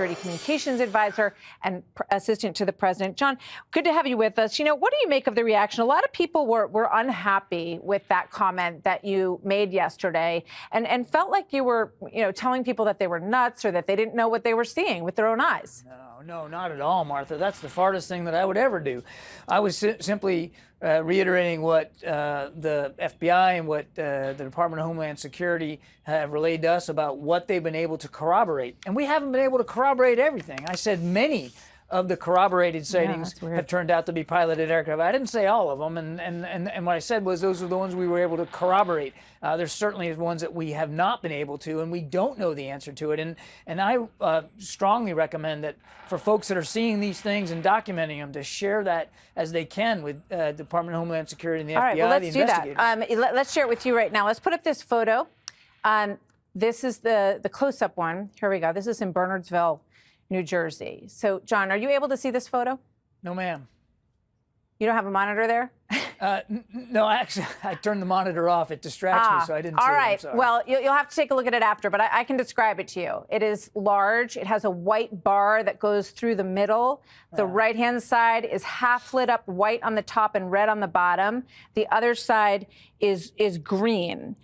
Security Communications Advisor and Assistant to the President. John, good to have you with us. What do you make of the reaction? A lot of people were unhappy with that comment that you made yesterday and felt like you were, telling people that they were nuts or that they didn't know what they were seeing with their own eyes. No, not at all, Martha. That's the farthest thing that I would ever do. I was simply reiterating what the FBI and what the Department of Homeland Security have relayed to us about what they've been able to corroborate. And we haven't been able to corroborate everything. I said many of the corroborated sightings have turned out to be piloted aircraft. I didn't say all of them, and what I said was those are the ones we were able to corroborate. There's certainly ones that we have not been able to, and we don't know the answer to it. And I strongly recommend that for folks that are seeing these things and documenting them to share that as they can with the Department of Homeland Security and the FBI, right, well, the investigators. Let's share it with you right now. Let's put up this photo. This is the close-up one. Here we go. This is in Bernardsville, New Jersey. So, John, are you able to see this photo? No, ma'am. You don't have a monitor there? No, actually, I turned the monitor off. It distracts me, so I didn't see it. All right. I'm sorry. Well, you'll have to take a look at it after, but I can describe it to you. It is large. It has a white bar that goes through the middle. The right-hand side is half lit up white on the top and red on the bottom. The other side is green.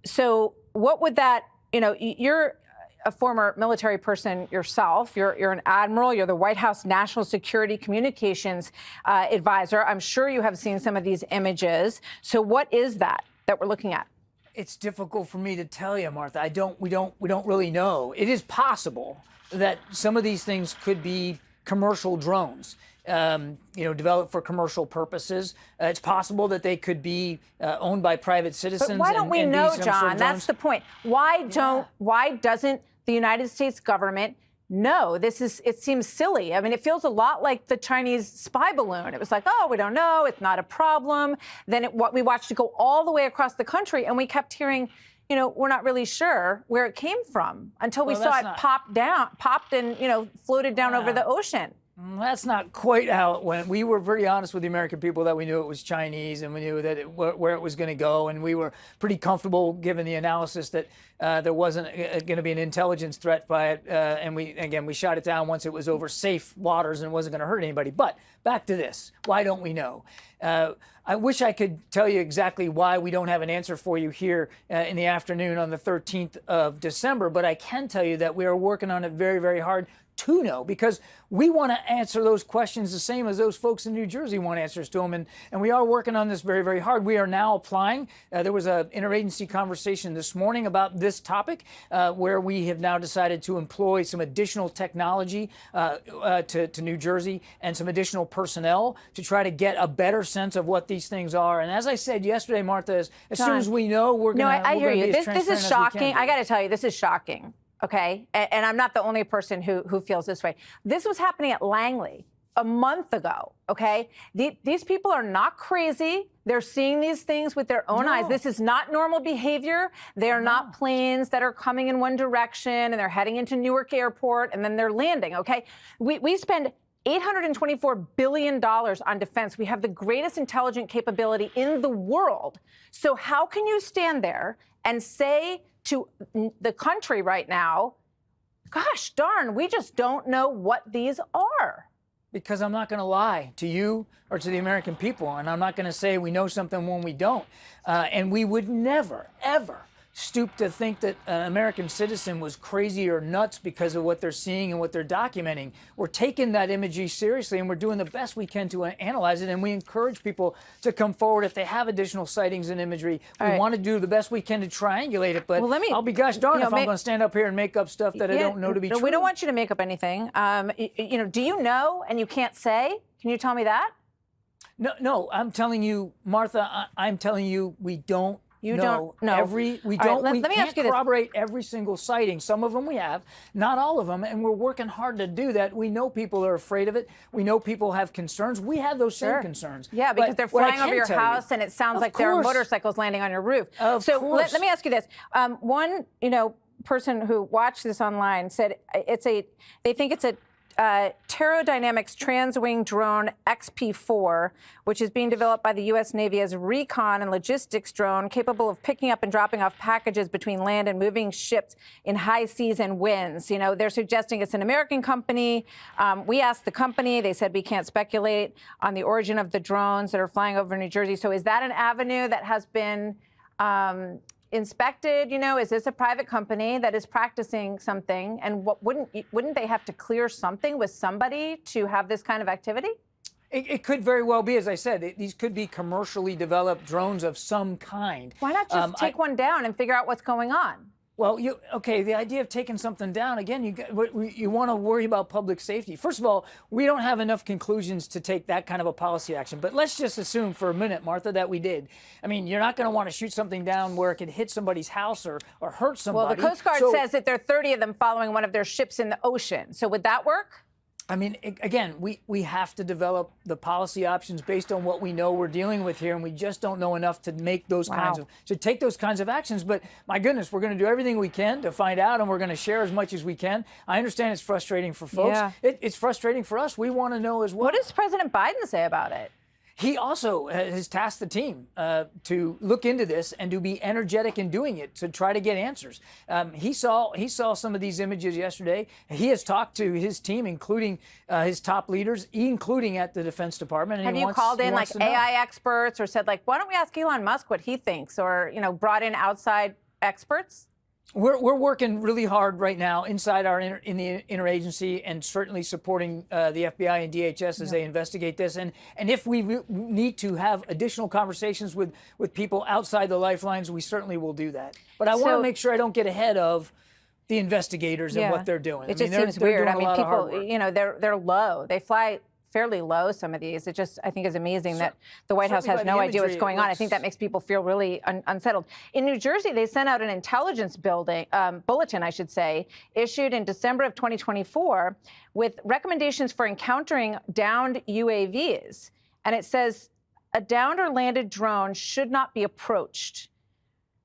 So what would that, you're a former military person yourself. You're an admiral. You're the White House National Security Communications Advisor. I'm sure you have seen some of these images. So what is that we're looking at? It's difficult for me to tell you, Martha. We don't really know. It is possible that some of these things could be commercial drones, developed for commercul purposes. It's possible that they could be owned by private citizens. But why don't we know, John? That's the point. Why doesn't the United States government know? It seems silly. I mean, it feels a lot like the Chinese spy balloon. It was like, oh, we don't know. It's not a problem. Then we watched it go all the way across the country, and we kept hearing, we're not really sure where it came from until we saw it popped and, floated down over the ocean. That's not quite how it went. We were pretty honest with the American people that we knew it was Chinese and we knew that where it was going to go. And we were pretty comfortable, given the analysis, that there wasn't going to be an intelligence threat by it. And we shot it down once it was over safe waters and wasn't going to hurt anybody. But back to this. Why don't we know? I wish I could tell you exactly why we don't have an answer for you here in the afternoon on the 13th of December. But I can tell you that we are working on it very, very hard to know, because we want to answer those questions the same as those folks in New Jersey want answers to them. And we are working on this very, very hard. We are now applying. There was an interagency conversation this morning about this topic where we have now decided to employ some additional technology to New Jersey and some additional personnel to try to get a better sense of what these things are. And as I said yesterday, Martha, as soon as we know, we're going to be as transparent as we can. This is shocking. I got to tell you, this is shocking. OK, and I'm not the only person who feels this way. This was happening at Langley a month ago. OK, these people are not crazy. They're seeing these things with their own eyes. This is not normal behavior. They are not planes that are coming in one direction and they're heading into Newark Airport and then they're landing. OK, we spend $824 billion on defense. We have the greatest intelligent capability in the world. So how can you stand there and say to the country right now, gosh darn, we just don't know what these are? Because I'm not going to lie to you or to the American people, and I'm not going to say we know something when we don't. And we would never, ever stoop to think that an American citizen was crazy or nuts because of what they're seeing and what they're documenting. We're taking that imagery seriously, and we're doing the best we can to analyze it. And we encourage people to come forward if they have additional sightings and imagery. We want to do the best we can to triangulate it. But I'll be gosh darn if I'm going to stand up here and make up stuff that I don't know to be true. We don't want you to make up anything. Do you know and you can't say? Can you tell me that? No, I'm telling you, Martha, I'm telling you, we don't. You don't know. We can't corroborate every single sighting. Some of them we have, not all of them, and we're working hard to do that. We know people are afraid of it. We know people have concerns. We have those same concerns. Yeah, because they're flying over your house, and it sounds like there are motorcycles landing on your roof. So let me ask you this. One, person who watched this online said they think it's a Pterodynamics Transwing Drone XP4, which is being developed by the U.S. Navy as a recon and logistics drone capable of picking up and dropping off packages between land and moving ships in high seas and winds. You know, they're suggesting it's an American company. We asked the company. They said we can't speculate on the origin of the drones that are flying over New Jersey. So is that an avenue that has been inspected? You know, is this a private company that is practicing something? And wouldn't they have to clear something with somebody to have this kind of activity? It could very well be, as I said, these could be commercially developed drones of some kind. Why not just take one down and figure out what's going on? Well, the idea of taking something down, again, you want to worry about public safety. First of all, we don't have enough conclusions to take that kind of a policy action. But let's just assume for a minute, Martha, that we did. I mean, you're not going to want to shoot something down where it could hit somebody's house or hurt somebody. Well, the Coast Guard says that there are 30 of them following one of their ships in the ocean. So would that work? I mean, again, we have to develop the policy options based on what we know we're dealing with here, and we just don't know enough to make those to take those kinds of actions. But my goodness, we're going to do everything we can to find out, and we're going to share as much as we can. I understand it's frustrating for folks. Yeah. It's frustrating for us. We want to know as well. What does President Biden say about it? He also has tasked the team to look into this and to be energetic in doing it to try to get answers. He saw some of these images yesterday. He has talked to his team, including his top leaders, including at the Defense Department. And have you called in like AI experts or said like, why don't we ask Elon Musk what he thinks, or brought in outside experts? We're working really hard right now inside in the interagency, and certainly supporting the FBI and DHS as they investigate this. And if we need to have additional conversations with people outside the lifelines, we certainly will do that. But I want to make sure I don't get ahead of the investigators and what they're doing. It just seems weird. I mean, people, they're low. They fly fairly low, some of these. It just, I think, is amazing that the White House has no idea what's going on. I think that makes people feel really unsettled. In New Jersey, they sent out an intelligence bulletin, I should say, issued in December of 2024 with recommendations for encountering downed UAVs. And it says a downed or landed drone should not be approached.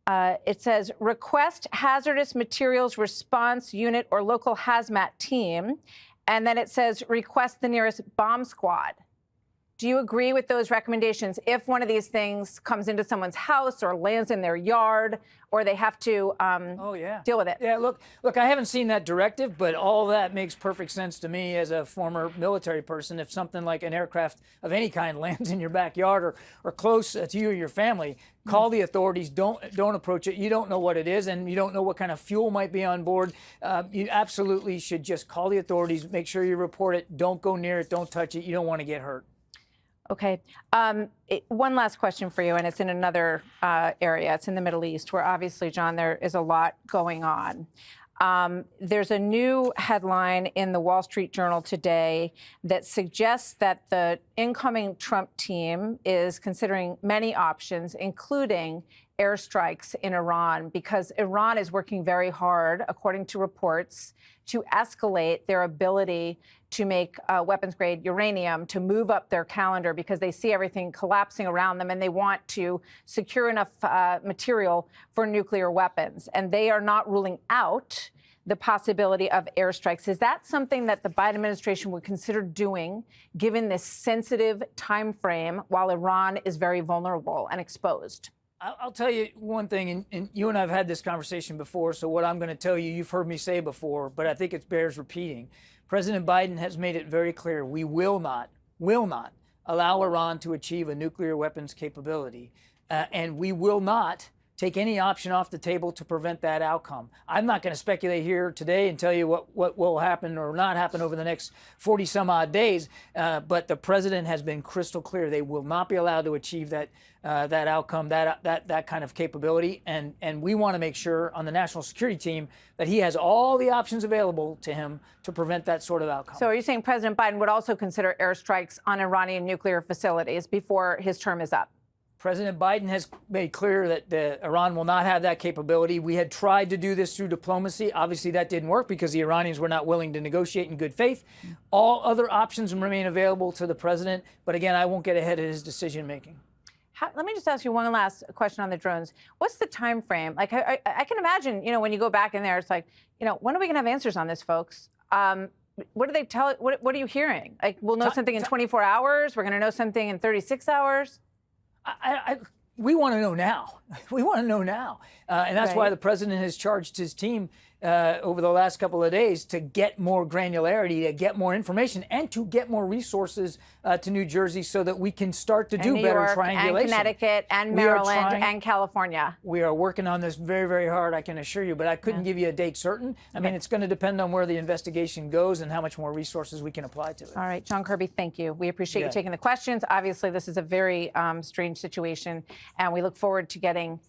It says request hazardous materials response unit or local hazmat team. And then it says request the nearest bomb squad. Do you agree with those recommendations if one of these things comes into someone's house or lands in their yard, or they have to deal with it? Yeah, look, I haven't seen that directive, but all that makes perfect sense to me as a former military person. If something like an aircraft of any kind lands in your backyard or close to you or your family, call the authorities. Don't approach it. You don't know what it is, and you don't know what kind of fuel might be on board. You absolutely should just call the authorities. Make sure you report it. Don't go near it. Don't touch it. You don't want to get hurt. Okay. One last question for you, and it's in another area. It's in the Middle East, where obviously, John, there is a lot going on. There's a new headline in the Wall Street Journal today that suggests that the incoming Trump team is considering many options, including airstrikes in Iran, because Iran is working very hard, according to reports, to escalate their ability to make weapons-grade uranium, to move up their calendar because they see everything collapsing around them and they want to secure enough material for nuclear weapons. And they are not ruling out the possibility of airstrikes. Is that something that the Biden administration would consider doing, given this sensitive time frame while Iran is very vulnerable and exposed? I'll tell you one thing, and you and I have had this conversation before, so what I'm going to tell you, you've heard me say before, but I think it bears repeating. President Biden has made it very clear we will not allow Iran to achieve a nuclear weapons capability, and we will not take any option off the table to prevent that outcome. I'm not going to speculate here today and tell you what will happen or not happen over the next 40 some odd days, but the president has been crystal clear. They will not be allowed to achieve that outcome, that kind of capability. And we want to make sure on the national security team that he has all the options available to him to prevent that sort of outcome. So are you saying President Biden would also consider airstrikes on Iranian nuclear facilities before his term is up? President Biden has made clear that Iran will not have that capability. We had tried to do this through diplomacy. Obviously, that didn't work because the Iranians were not willing to negotiate in good faith. All other options remain available to the president. But again, I won't get ahead of his decision making. Let me just ask you one last question on the drones. What's the time frame? Like, I can imagine, when you go back in there, it's like, when are we going to have answers on this, folks? what do they tell? What are you hearing? Like, we'll know something in 24 hours. We're going to know something in 36 hours. We want to know now. We want to know now. And that's why the president has charged his team over the last couple of days to get more granularity, to get more information, and to get more resources to New Jersey so that we can start to do better triangulation. And Connecticut and Maryland and California. We are working on this very, very hard, I can assure you, but I couldn't give you a date certain. I mean, it's going to depend on where the investigation goes and how much more resources we can apply to it. All right, John Kirby, thank you. We appreciate you taking the questions. Obviously, this is a very strange situation, and we look forward to getting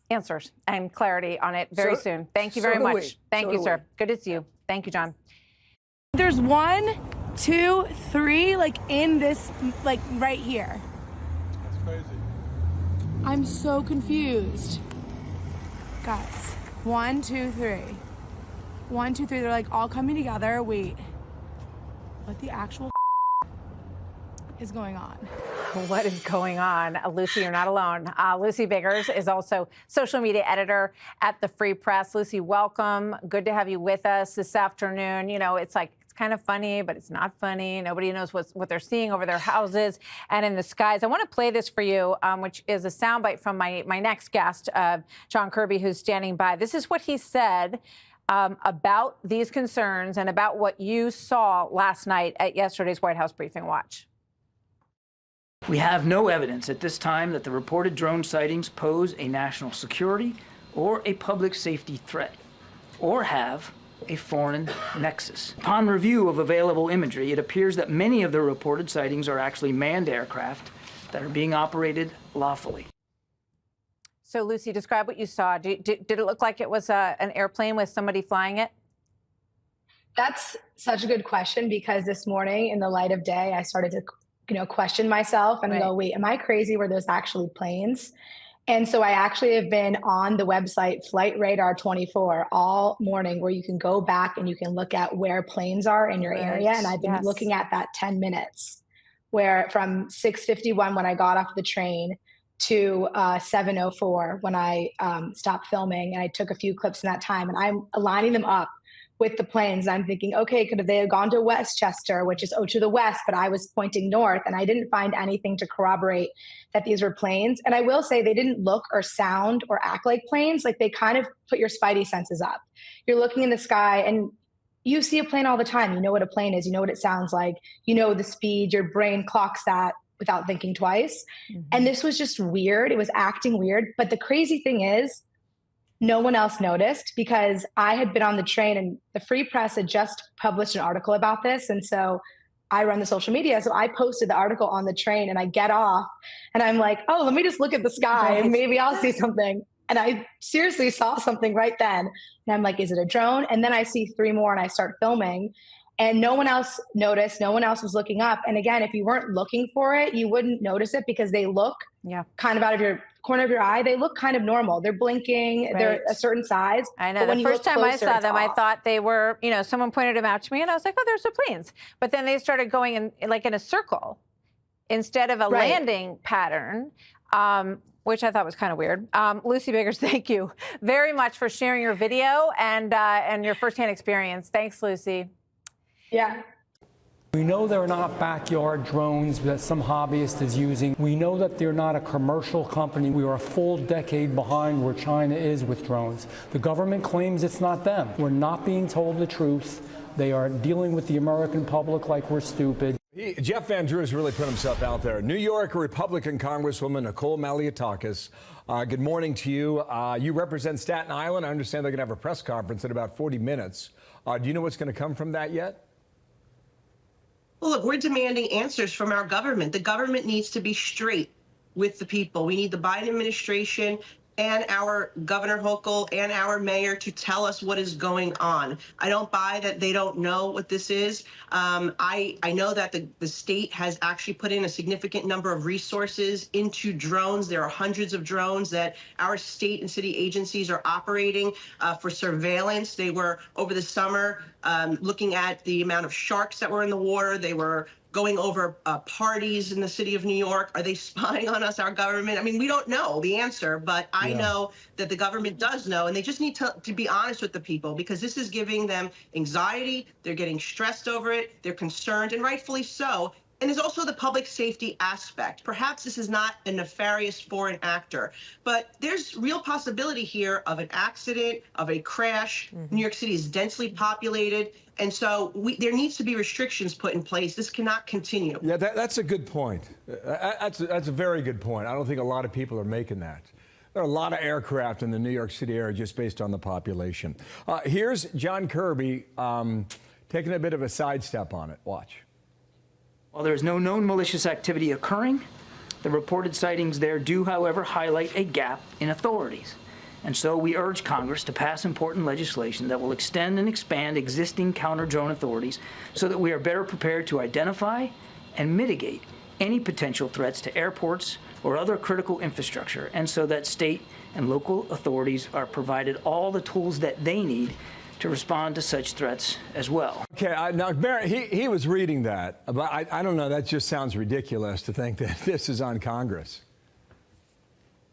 answers and clarity on it very soon. Thank you very much. Thank you, sir. Good to see you. Thank you, John. There's 1, 2, 3, like in this, like right here. That's crazy. I'm so confused. Guys, 1, 2, 3. 1, 2, 3, they're like all coming together. Wait, what the actual is going on? What is going on? Lucy, you're not alone. Lucy Biggers is also social media editor at the Free Press. Lucy, welcome. Good to have you with us this afternoon. You know, it's kind of funny, but it's not funny. Nobody knows what they're seeing over their houses and in the skies. I want to play this for you, which is a soundbite from my next guest, John Kirby, who's standing by. This is what he said about these concerns and about what you saw last night at yesterday's White House briefing. Watch. We have no evidence at this time that the reported drone sightings pose a national security or a public safety threat, or have a foreign nexus. Upon review of available imagery, it appears that many of the reported sightings are actually manned aircraft that are being operated lawfully. So, Lucy, describe what you saw. Did it look like it was an airplane with somebody flying it? That's such a good question, because this morning in the light of day, I started to question myself and go, wait, am I crazy? Were those actually planes? And so I actually have been on the website Flight Radar 24 all morning, where you can go back and you can look at where planes are in your area. And I've been looking at that 10 minutes, where from 6:51 when I got off the train to 7:04 when I stopped filming, and I took a few clips in that time, and I'm aligning them up with the planes. I'm thinking, okay, could they have gone to Westchester, which is to the west, but I was pointing north, and I didn't find anything to corroborate that these were planes. And I will say they didn't look or sound or act like planes. Like, they kind of put your spidey senses up. You're looking in the sky and you see a plane all the time. You know what a plane is. You know what it sounds like. You know the speed. Your brain clocks that without thinking twice. And this was just weird. It was acting weird. But the crazy thing is, no one else noticed, because I had been on the train and the Free Press had just published an article about this. And so I run the social media. So I posted the article on the train, and I get off and I'm like, oh, let me just look at the sky and maybe I'll see something. And I seriously saw something right then. And I'm like, is it a drone? And then I see 3 more and I start filming, and no one else noticed. No one else was looking up. And again, if you weren't looking for it, you wouldn't notice it, because they look kind of out of your corner of your eye. They look kind of normal. They're blinking. They're a certain size. I know. The first time I saw them, I thought they were, someone pointed them out to me, and I was like, oh, there's the planes. But then they started going in a circle instead of a landing pattern, which I thought was kind of weird. Lucy Biggers, thank you very much for sharing your video and your firsthand experience. Thanks, Lucy. Yeah. We know they're not backyard drones that some hobbyist is using. We know that they're not a commercial company. We are a full decade behind where China is with drones. The government claims it's not them. We're not being told the truth. They are dealing with the American public like we're stupid. Jeff Van Drew has really put himself out there. New York Republican Congresswoman Nicole Malliotakis, good morning to you. You represent Staten Island. I understand they're going to have a press conference in about 40 minutes. Do you know what's going to come from that yet? Well, look, we're demanding answers from our government. The government needs to be straight with the people. We need the Biden administration and our Governor Hochul and our mayor to tell us what is going on. I don't buy that they don't know what this is. I know that the state has actually put in a significant number of resources into drones. There are hundreds of drones that our state and city agencies are operating for surveillance. They were, over the summer, looking at the amount of sharks that were in the water. They were going over parties in the city of New York. Are they spying on us, our government? I mean, we don't know the answer, but I know that the government does know, and they just need to be honest with the people, because this is giving them anxiety. They're getting stressed over it. They're concerned, and rightfully so. And there's also the public safety aspect. Perhaps this is not a nefarious foreign actor, but there's real possibility here of an accident, of a crash. New York City is densely populated. And so there needs to be restrictions put in place. This cannot continue. Yeah, that's a good point. That's a very good point. I don't think a lot of people are making that. There are a lot of aircraft in the New York City area just based on the population. Here's John Kirby taking a bit of a sidestep on it. Watch. While there is no known malicious activity occurring, the reported sightings there do, however, highlight a gap in authorities. And so we urge Congress to pass important legislation that will extend and expand existing counter-drone authorities so that we are better prepared to identify and mitigate any potential threats to airports or other critical infrastructure, and so that state and local authorities are provided all the tools that they need to respond to such threats as well. Okay, now Barry, he was reading that, but I don't know, that just sounds ridiculous to think that this is on Congress.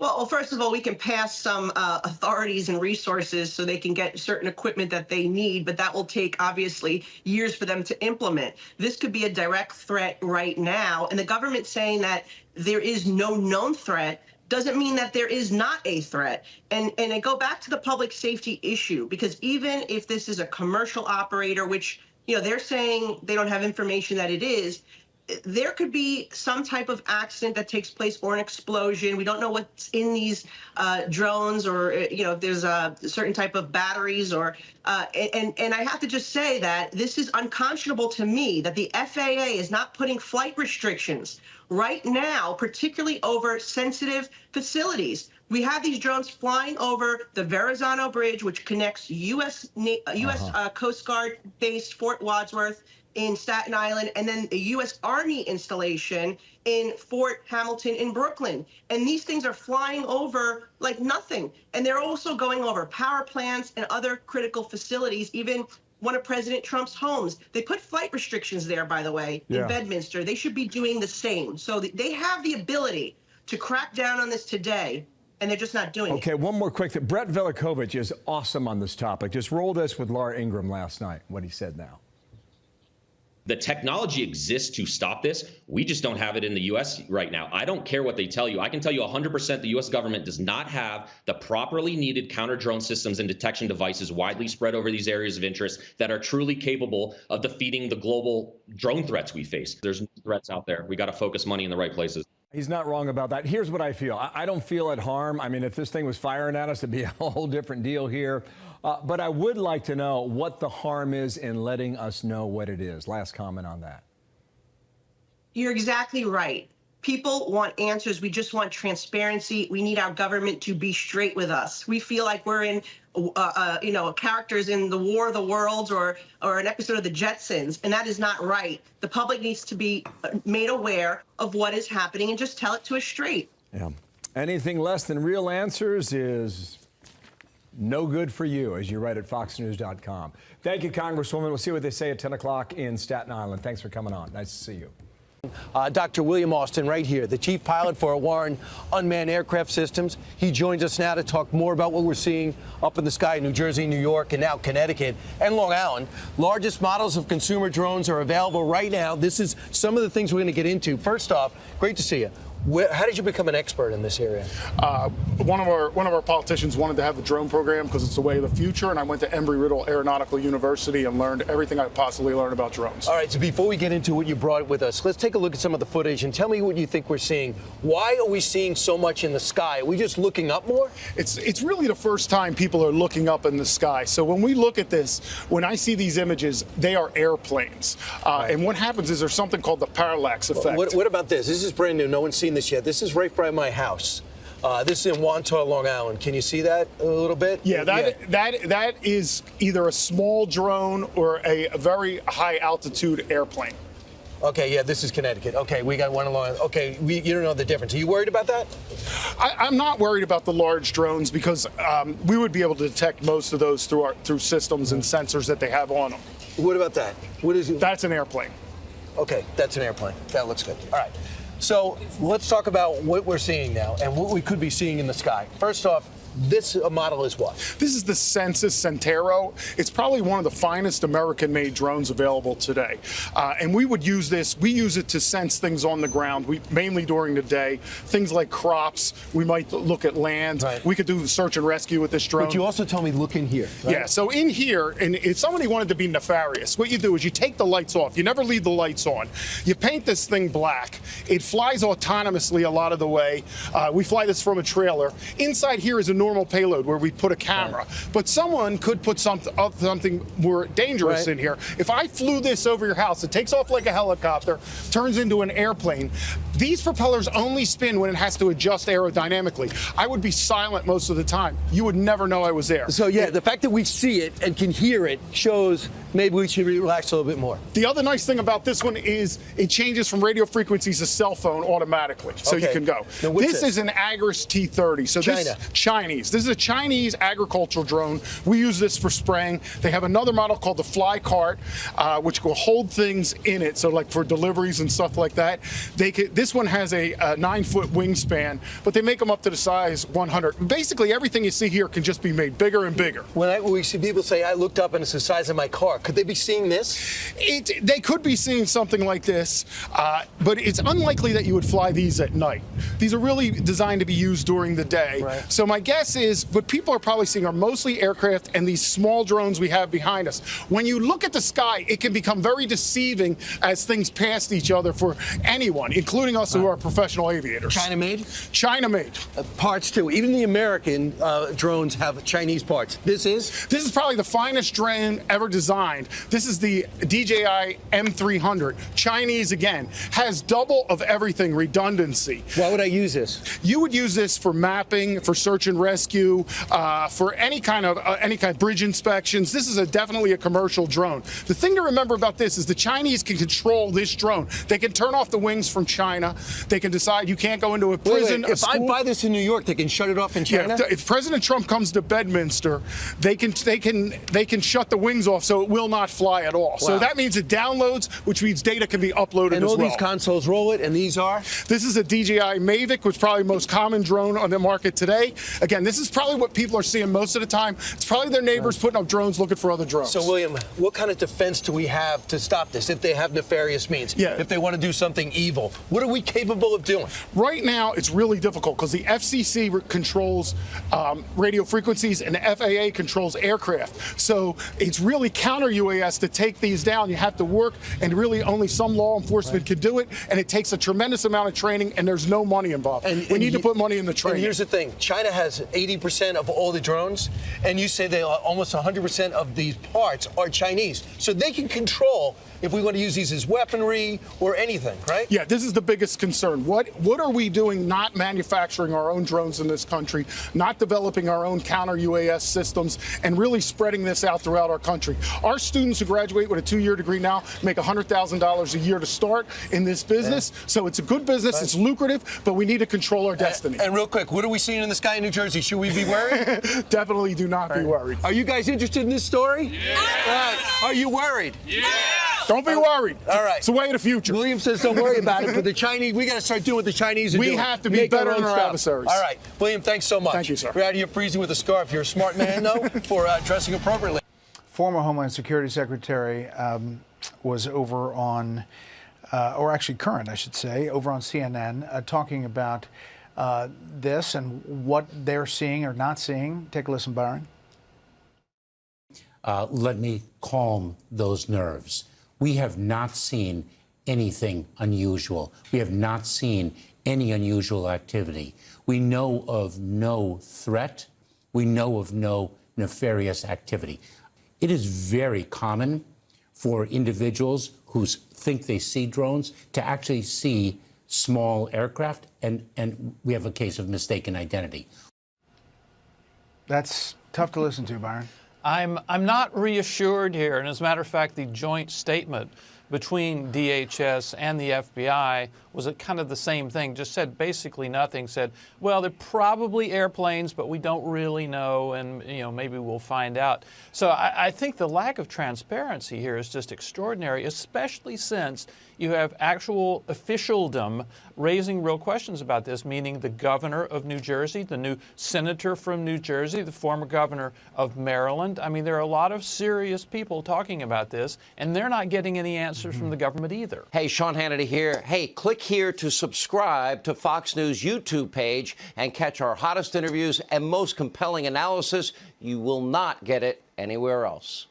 Well, first of all, we can pass some authorities and resources so they can get certain equipment that they need, but that will take, obviously, years for them to implement. This could be a direct threat right now, and the government saying that there is no known threat doesn't mean that there is not a threat. And I go back to the public safety issue, because even if this is a commercial operator, which, you know, they're saying they don't have information that it is, there could be some type of accident that takes place or an explosion. We don't know what's in these drones, or, you know, if there's a certain type of batteries, or and I have to just say that this is unconscionable to me that the FAA is not putting flight restrictions right now, particularly over sensitive facilities. We have these drones flying over the Verrazano Bridge, which connects U.S. Coast Guard base Fort Wadsworth in Staten Island, and then the U.S. Army installation in Fort Hamilton in Brooklyn. And these things are flying over like nothing. And they're also going over power plants and other critical facilities, even one of President Trump's homes. They put flight restrictions there, by the way, in Bedminster. They should be doing the same. So they have the ability to crack down on this today, and they're just not doing it. Okay, one more quick thing. Brett Velikovich is awesome on this topic. Just roll this with Laura Ingraham last night, what he said now. The technology exists to stop this. We just don't have it in the U.S. right now. I don't care what they tell you. I can tell you 100% the U.S. government does not have the properly needed counter-drone systems and detection devices widely spread over these areas of interest that are truly capable of defeating the global drone threats we face. There's threats out there. We got to focus money in the right places. He's not wrong about that. Here's what I feel. I don't feel at harm. I mean, if this thing was firing at us, it'd be a whole different deal here. But I would like to know what the harm is in letting us know what it is. Last comment on that. You're exactly right. People want answers. We just want transparency. We need our government to be straight with us. We feel like we're in, characters in the War of the Worlds or an episode of the Jetsons, and that is not right. The public needs to be made aware of what is happening and just tell it to us straight. Yeah. Anything less than real answers is no good for you, as you write at foxnews.com. Thank you, Congresswoman. We'll see what they say at 10 o'clock in Staten Island. Thanks for coming on. Nice to see you. Dr. William Austin right here, the chief pilot for Warren Unmanned Aircraft Systems. He joins us now to talk more about what we're seeing up in the sky in New Jersey, New York, and now Connecticut and Long Island. Largest models of consumer drones are available right now. This is some of the things we're going to get into. First off, great to see you. How did you become an expert in this area? One of our politicians wanted to have the drone program because it's the way of the future, and I went to Embry-Riddle Aeronautical University and learned everything I could possibly learn about drones. All right, so before we get into what you brought with us, let's take a look at some of the footage and tell me what you think we're seeing. Why are we seeing so much in the sky? Are we just looking up more? It's really the first time people are looking up in the sky. So when we look at this, when I see these images, they are airplanes. And what happens is there's something called the parallax effect. What about this? This is brand new. No one's seen this yet. This is right by my house. This is in Wantagh, Long Island. Can you see that a little bit? Yeah, that is either a small drone or a very high altitude airplane. Okay, yeah, this is Connecticut. Okay, we got one along. Okay, you don't know the difference. Are you worried about that? I'm not worried about the large drones because we would be able to detect most of those through systems and sensors that they have on them. What about that? What is it? That's an airplane. Okay, that's an airplane. That looks good. All right. So let's talk about what we're seeing now and what we could be seeing in the sky. First off, this model is what? This is the Census Centero. It's probably one of the finest American-made drones available today. And we would use this. We use it to sense things on the ground, mainly during the day. Things like crops. We might look at land. Right. We could do search and rescue with this drone. But you also told me look in here. Right? Yeah, so in here, and if somebody wanted to be nefarious, what you do is you take the lights off. You never leave the lights on. You paint this thing black. It flies autonomously a lot of the way. We fly this from a trailer. Inside here is a normal payload where we put a camera. Right. But someone could put something more dangerous in here. If I flew this over your house, it takes off like a helicopter, turns into an airplane. These propellers only spin when it has to adjust aerodynamically. I would be silent most of the time. You would never know I was there. So yeah, the fact that we see it and can hear it shows maybe we should relax a little bit more. The other nice thing about this one is it changes from radio frequencies to cell phone automatically, so you can go. This is an Agris T30. So this Chinese. This is a Chinese agricultural drone. We use this for spraying. They have another model called the Fly Cart, which will hold things in it. So like for deliveries and stuff like that. This one has a 9-foot wingspan, but they make them up to the size 100. Basically, everything you see here can just be made bigger and bigger. When we see people say, I looked up and it's the size of my car, could they be seeing this? They could be seeing something like this, but it's unlikely that you would fly these at night. These are really designed to be used during the day. Right. So my guess is what people are probably seeing are mostly aircraft and these small drones we have behind us. When you look at the sky, it can become very deceiving as things pass each other for anyone, including us who are professional aviators. China made? China made. Parts too. Even the American drones have Chinese parts. This is probably the finest drone ever designed. This is the DJI M300. Chinese again. Has double of everything redundancy. Why would I use this? You would use this for mapping, for search and rescue, for any kind of bridge inspections. This is definitely a commercial drone. The thing to remember about this is the Chinese can control this drone. They can turn off the wings from China. They can decide you can't go into a prison. Wait. If I buy this in New York, they can shut it off in China? Yeah, if President Trump comes to Bedminster, they can shut the wings off so it will not fly at all. Wow. So that means it downloads, which means data can be uploaded as well. And all these consoles roll it, and these are? This is a DJI Mavic, which is probably the most common drone on the market today. Again, this is probably what people are seeing most of the time. It's probably their neighbors putting up drones looking for other drones. So, William, what kind of defense do we have to stop this if they have nefarious means? Yeah. If they want to do something evil, what are we capable of doing? Right now, it's really difficult because the FCC controls radio frequencies and the FAA controls aircraft. So it's really counter UAS to take these down. You have to work, and really only some law enforcement can do it, and it takes a tremendous amount of training, and there's no money involved. We need to put money in the training. And here's the thing. China has 80% of all the drones, and you say they almost 100% of these parts are Chinese. So they can control if we want to use these as weaponry or anything, right? Yeah, this is the biggest concern. What are we doing not manufacturing our own drones in this country, not developing our own counter UAS systems, and really spreading this out throughout our country? Our students who graduate with a 2-year degree now make $100,000 a year to start in this business. Yeah. So it's a good business, it's lucrative, but we need to control our destiny. And real quick, what are we seeing in the sky in New Jersey? Should we be worried? Definitely do not be worried. Are you guys interested in this story? Yeah. Are you worried? Yeah. Don't be worried. All right. It's the way of the future. William says don't worry about it, but the Chinese, we got to start doing what the Chinese are doing. We have to be better than our adversaries. All right. William, thanks so much. Thank you, sir. We're out here freezing with a scarf. You're a smart man, though, for dressing appropriately. Former Homeland Security Secretary was over on, or actually current, I should say, over on CNN, talking about this and what they're seeing or not seeing. Take a listen, Byron. Let me calm those nerves. We have not seen anything unusual. We have not seen any unusual activity. We know of no threat. We know of no nefarious activity. It is very common for individuals who think they see drones to actually see small aircraft, and we have a case of mistaken identity. That's tough to listen to, Byron. I'm not reassured here, and as a matter of fact, the joint statement between DHS and the FBI was kind of the same thing, just said basically nothing, said, well, they're probably airplanes, but we don't really know, and maybe we'll find out. So I think the lack of transparency here is just extraordinary, especially since you have actual officialdom raising real questions about this, meaning the governor of New Jersey, the new senator from New Jersey, the former governor of Maryland. I mean, there are a lot of serious people talking about this, and they're not getting any answers from the government either. Hey, Sean Hannity here. Hey, click here to subscribe to Fox News YouTube page and catch our hottest interviews and most compelling analysis. You will not get it anywhere else.